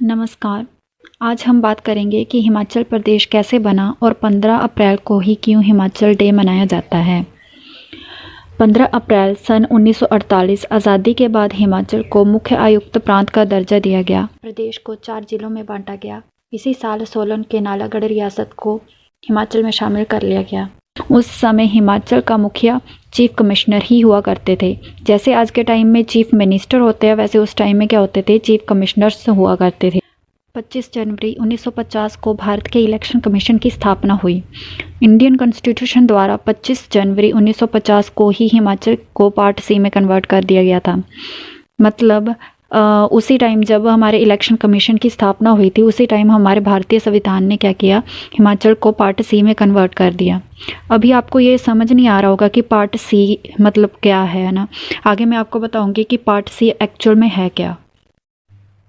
नमस्कार। आज हम बात करेंगे कि हिमाचल प्रदेश कैसे बना और 15 अप्रैल को ही क्यों हिमाचल डे मनाया जाता है। 15 अप्रैल सन 1948 आज़ादी के बाद हिमाचल को मुख्य आयुक्त प्रांत का दर्जा दिया गया। प्रदेश को 4 जिलों में बांटा गया। इसी साल सोलन के नालागढ़ रियासत को हिमाचल में शामिल कर लिया गया। उस समय हिमाचल का मुखिया चीफ कमिश्नर ही हुआ करते थे। जैसे आज के टाइम में चीफ मिनिस्टर होते हैं, वैसे उस टाइम में क्या होते थे, चीफ कमिश्नर्स हुआ करते थे। 25 जनवरी 1950 को भारत के इलेक्शन कमीशन की स्थापना हुई। इंडियन कॉन्स्टिट्यूशन द्वारा 25 जनवरी 1950 को ही हिमाचल को पार्ट सी में कन्वर्ट कर दिया गया था। मतलब उसी टाइम जब हमारे इलेक्शन कमीशन की स्थापना हुई थी, उसी टाइम हमारे भारतीय संविधान ने क्या किया, हिमाचल को पार्ट सी में कन्वर्ट कर दिया। अभी आपको ये समझ नहीं आ रहा होगा कि पार्ट सी मतलब क्या है ना। आगे मैं आपको बताऊंगी कि पार्ट सी एक्चुअल में है क्या।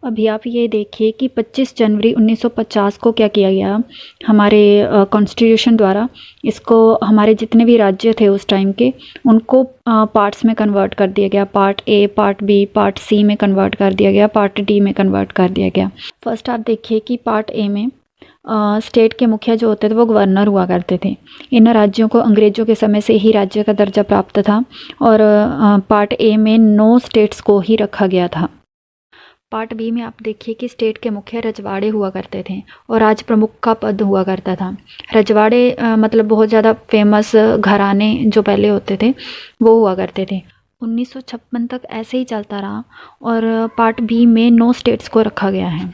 अभी आप ये देखिए कि 25 जनवरी 1950 को क्या किया गया, हमारे कॉन्स्टिट्यूशन द्वारा इसको हमारे जितने भी राज्य थे उस टाइम के, उनको पार्ट्स में कन्वर्ट कर दिया गया। Part A, part B, part C में कन्वर्ट कर दिया गया, पार्ट डी में कन्वर्ट कर दिया गया। फर्स्ट आप देखिए कि पार्ट ए में स्टेट के मुखिया जो होते थे वो गवर्नर हुआ करते थे। इन राज्यों को अंग्रेज़ों के समय से ही राज्य का दर्जा प्राप्त था और पार्ट ए में 9 स्टेट्स को ही रखा गया था। पार्ट बी में आप देखिए कि स्टेट के मुखिया रजवाड़े हुआ करते थे और राज प्रमुख का पद हुआ करता था। रजवाड़े मतलब बहुत ज़्यादा फेमस घराने जो पहले होते थे वो हुआ करते थे। 1956 तक ऐसे ही चलता रहा और पार्ट बी में 9 स्टेट्स को रखा गया है।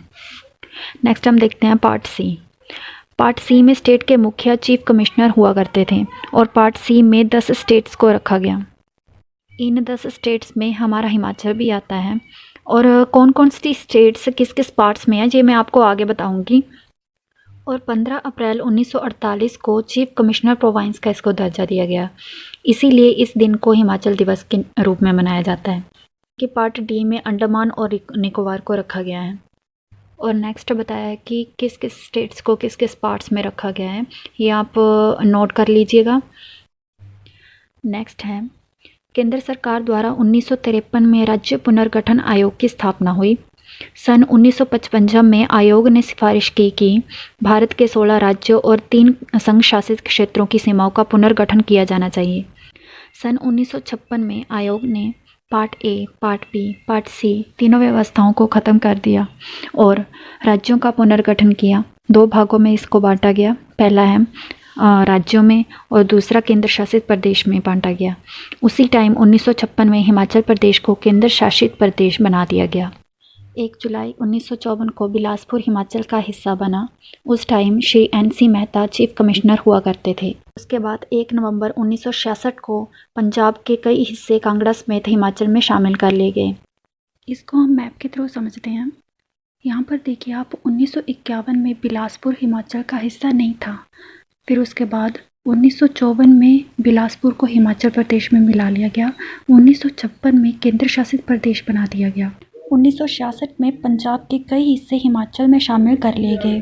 नेक्स्ट हम देखते हैं पार्ट सी। पार्ट सी में स्टेट के मुखिया चीफ कमिश्नर हुआ करते थे और पार्ट सी में 10 स्टेट्स को रखा गया। इन 10 स्टेट्स में हमारा हिमाचल भी आता है और कौन कौन सी स्टेट्स किस किस पार्ट्स में है ये मैं आपको आगे बताऊंगी। और 15 अप्रैल 1948 को चीफ कमिश्नर प्रोविंस का इसको दर्जा दिया गया। इसीलिए इस दिन को हिमाचल दिवस के रूप में मनाया जाता है। कि पार्ट डी में अंडमान और निकोबार को रखा गया है। और नेक्स्ट बताया है कि किस किस स्टेट्स को किस किस पार्ट्स में रखा गया है, ये आप नोट कर लीजिएगा। नेक्स्ट है केंद्र सरकार द्वारा 1953 में राज्य पुनर्गठन आयोग की स्थापना हुई। सन 1955 में आयोग ने सिफारिश की कि भारत के 16 राज्यों और 3 संघ शासित क्षेत्रों की सीमाओं का पुनर्गठन किया जाना चाहिए। सन 1956 में आयोग ने part A, part B, part C तीनों व्यवस्थाओं को ख़त्म कर दिया और राज्यों का पुनर्गठन किया। 2 भागों में इसको बांटा गया। पहला है राज्यों में और दूसरा केंद्र शासित प्रदेश में बांटा गया। उसी टाइम 1956 में हिमाचल प्रदेश को केंद्र शासित प्रदेश बना दिया गया। 1 जुलाई 1954 को बिलासपुर हिमाचल का हिस्सा बना। उस time Shri NC Mehta chief commissioner हुआ करते थे। उसके बाद 1 नवंबर 1966 को पंजाब के कई हिस्से कांगड़ा समेत हिमाचल में शामिल कर लिए गए। इसको हम मैप के थ्रू समझते हैं। यहाँ पर देखिए आप, 1951 में बिलासपुर हिमाचल का हिस्सा नहीं था। फिर उसके बाद 1954 में बिलासपुर को हिमाचल प्रदेश में मिला लिया गया। 1956 में केंद्र शासित प्रदेश बना दिया गया। 1966 में पंजाब के कई हिस्से हिमाचल में शामिल कर लिए गए।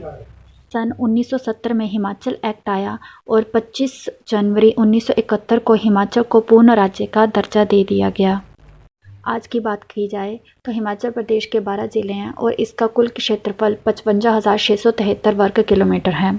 सन 1970 में हिमाचल एक्ट आया और 25 जनवरी 1971 को हिमाचल को पूर्ण राज्य का दर्जा दे दिया गया। आज की बात की जाए तो हिमाचल प्रदेश के 12 जिले हैं और इसका कुल क्षेत्रफल 55,673 वर्ग किलोमीटर है।